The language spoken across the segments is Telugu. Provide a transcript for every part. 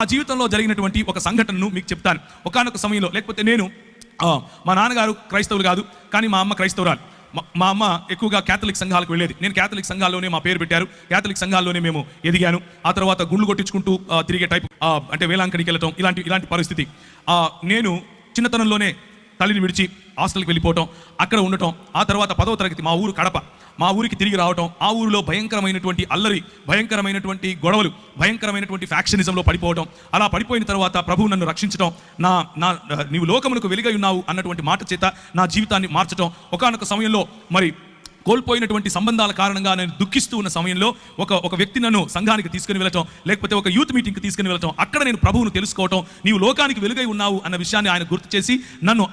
నా జీవితంలో జరిగినటువంటి ఒక సంఘటనను మీకు చెప్తాను. ఒకానొక సమయంలో, లేకపోతే నేను మా నాన్నగారు క్రైస్తవులు కాదు, కానీ మా అమ్మ క్రైస్తవురాలు. మా అమ్మ ఎక్కువగా క్యాథలిక్ సంఘాలకు వెళ్ళేది. నేను క్యాథలిక్ సంఘాల్లోనే మా పేరు పెట్టారు, క్యాథలిక్ సంఘాల్లోనే మేము ఎదిగాను. ఆ తర్వాత గుళ్ళు కొట్టించుకుంటూ తిరిగే టైప్, అంటే వేలాంకడికి వెళ్ళటం, ఇలాంటి పరిస్థితి. నేను చిన్నతనంలోనే తల్లిని విడిచి హాస్టల్కి వెళ్ళిపోవటం, అక్కడ ఉండటం. ఆ తర్వాత 10వ తరగతి మా ఊరు కడప, మా ఊరికి తిరిగి రావటం. ఆ ఊరిలో భయంకరమైనటువంటి అల్లరి, భయంకరమైనటువంటి గొడవలు, భయంకరమైనటువంటి ఫ్యాక్షనిజంలో పడిపోవటం. అలా పడిపోయిన తర్వాత ప్రభువు నన్ను రక్షించడం, నీవు లోకమునకు వెలుగై ఉన్నావు అన్నటువంటి మాట చేత నా జీవితాన్ని మార్చడం. ఒకానొక సమయంలో మరి కోల్పోయినటువంటి సంబంధాల కారణంగా నేను దుఃఖిస్తూ ఉన్న సమయంలో ఒక వ్యక్తి నన్ను సంఘానికి తీసుకుని వెళ్ళటం, లేకపోతే ఒక యూత్ మీటింగ్కి తీసుకుని వెళ్ళటం. అక్కడ నేను ప్రభువును తెలుసుకోవటం, నీవు లోకానికి వెలుగై ఉన్నావు అన్న విషయాన్ని ఆయన గుర్తు చేసి నన్ను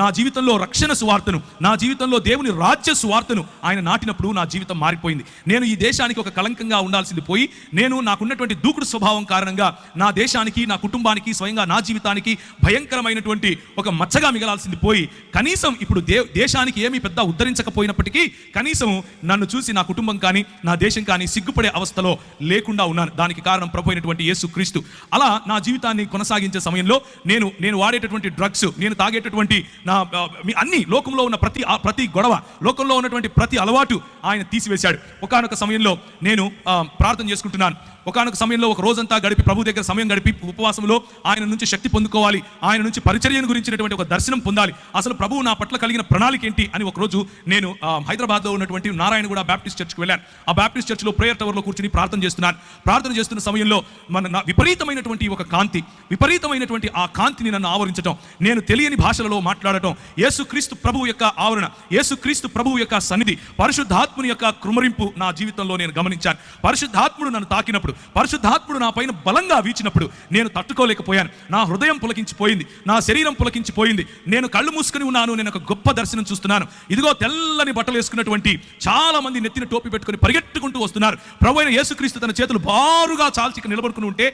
నా జీవితంలో రక్షణ సువార్తను, నా జీవితంలో దేవుని రాజ్య సువార్తను ఆయన నాటినప్పుడు నా జీవితం మారిపోయింది. నేను ఈ దేశానికి ఒక కళంకంగా ఉండాల్సింది పోయి, నేను నాకున్నటువంటి దూకుడు స్వభావం కారణంగా నా దేశానికి, నా కుటుంబానికి, స్వయంగా నా జీవితానికి భయంకరమైనటువంటి ఒక మచ్చగా మిగలాల్సింది పోయి, కనీసం ఇప్పుడు దేశానికి ఏమీ పెద్ద ఉద్ధరించకపోయినప్పటికీ కనీసం నన్ను చూసి నా కుటుంబం కానీ, నా దేశం కానీ సిగ్గుపడే అవస్థలో లేకుండా ఉన్నాను. దానికి కారణం ప్రభు అయినటువంటి యేసుక్రీస్తు. అలా నా జీవితాన్ని కొనసాగించే సమయంలో నేను వాడేటటువంటి డ్రగ్స్, నేను తాగేటటువంటి అన్ని, లోకంలో ఉన్న ప్రతి గొడవ, లోకంలో ఉన్నటువంటి ప్రతి అలవాటు ఆయన తీసివేశాడు. ఒకానొక సమయంలో నేను ప్రార్థన చేసుకుంటున్నాను. ఒకానొక సమయంలో ఒక రోజంతా గడిపి, ప్రభు దగ్గర సమయం గడిపి, ఉపవాసంలో ఆయన నుంచి శక్తి పొందుకోవాలి, ఆయన నుంచి పరిచర్యను గురించినటువంటి ఒక దర్శనం పొందాలి, అసలు ప్రభువు నా పట్ల కలిగిన ప్రణాళిక ఏంటి అని ఒకరోజు నేను హైదరాబాద్లో ఉన్నటువంటి నారాయణగూడ బ్యాప్టిస్ట్ చర్చ్కి వెళ్ళాను. ఆ బ్యాప్టిస్ట్ చర్చ్లో ప్రేయర్ టవర్లో కూర్చుని ప్రార్థన చేస్తున్నాను. ప్రార్థన చేస్తున్న సమయంలో విపరీతమైనటువంటి ఒక కాంతి, విపరీతమైనటువంటి ఆ కాంతిని నన్ను ఆవరించడం, నేను తెలియని భాషలలో మాట్లాడటం, యేసుక్రీస్తు ప్రభువు యొక్క ఆవరణ, యేసుక్రీస్తు ప్రభువు యొక్క సన్నిధి, పరిశుద్ధాత్ముని యొక్క కృమరింపు నా జీవితంలో నేను గమనించాను. పరిశుద్ధాత్ముడు నన్ను తాకినప్పుడు, పరిశుద్ధాత్ముడు నా పైన బలంగా వీచినప్పుడు నేను తట్టుకోలేకపోయాను. నా హృదయం పులకించిపోయింది, నా శరీరం పులకించిపోయింది. నేను కళ్ళు మూసుకుని ఉన్నాను. నేను ఒక గొప్ప దర్శనం చూస్తున్నాను. ఇదిగో తెల్లని బట్టలు వేసుకున్నటువంటి చాలా మంది నెత్తిన టోపీ పెట్టుకుని పరిగెట్టుకుంటూ వస్తున్నారు. ప్రభు అయిన యేసుక్రీస్తు తన చేతులు బారుగా చాల్చి నిలబడుకుని ఉంటే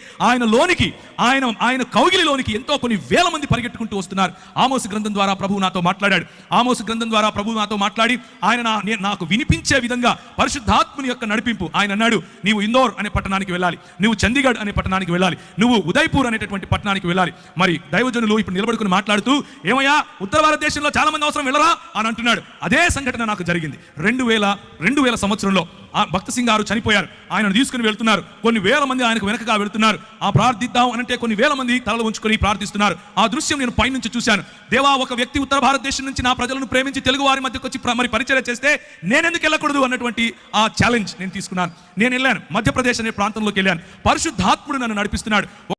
ఆయన కౌగిలిలోనికి ఎంతో కొన్ని వేల మంది పరిగెట్టుకుంటూ వస్తున్నారు. ఆమోసు గ్రంథం ద్వారా ప్రభువు నాతో మాట్లాడాడు. ఆమోసు గ్రంథం ద్వారా ప్రభువు నాతో మాట్లాడి నాకు వినిపించే విధంగా పరిశుద్ధాత్ముని యొక్క నడిపింపు. ఆయన అన్నాడు, నీవు ఇందోర్ అనే పట్టణానికి వెళ్ళాలి, నువ్వు చండీగఢ్ అనే పట్టణానికి వెళ్ళాలి, నువ్వు ఉదయ్పూర్ అనేటటువంటి పట్టణానికి వెళ్ళాలి. మరి దైవజనులు ఇప్పుడు నిలబడుకుని మాట్లాడుతూ, ఏమయ్యా ఉత్తర భారతదేశంలో చాలా మంది అవసరం వెళ్ళరా అని అంటున్నాడు. అదే సంఘటన నాకు జరిగింది. 2000 సంవత్సరంలో భక్త సింగ్ గారు చనిపోయారు. ఆయనను తీసుకుని వెళ్తున్నారు. కొన్ని వేల మంది ఆయనకు వెనకగా వెళ్తున్నారు. ప్రార్థిద్దాం అనంటే కొన్ని వేల మంది తలలు ఉంచుకొని ప్రార్థిస్తున్నారు. ఆ దృశ్యం నేను పైనుంచి చూశాను. దేవా, ఒక వ్యక్తి ఉత్తర భారతదేశం నుంచి నా ప్రజలను ప్రేమించి తెలుగు వారి మధ్యకు వచ్చి మరి పరిచర్య చేస్తే నేనెందుకు వెళ్ళకూడదు అన్నటువంటి ఆ ఛాలెంజ్ నేను తీసుకున్నాను. నేను వెళ్ళాను, మధ్యప్రదేశ్ అనే ప్రాంతంలోకి వెళ్ళాను. పరిశుద్ధాత్ముడు నన్ను నడిపిస్తున్నాడు.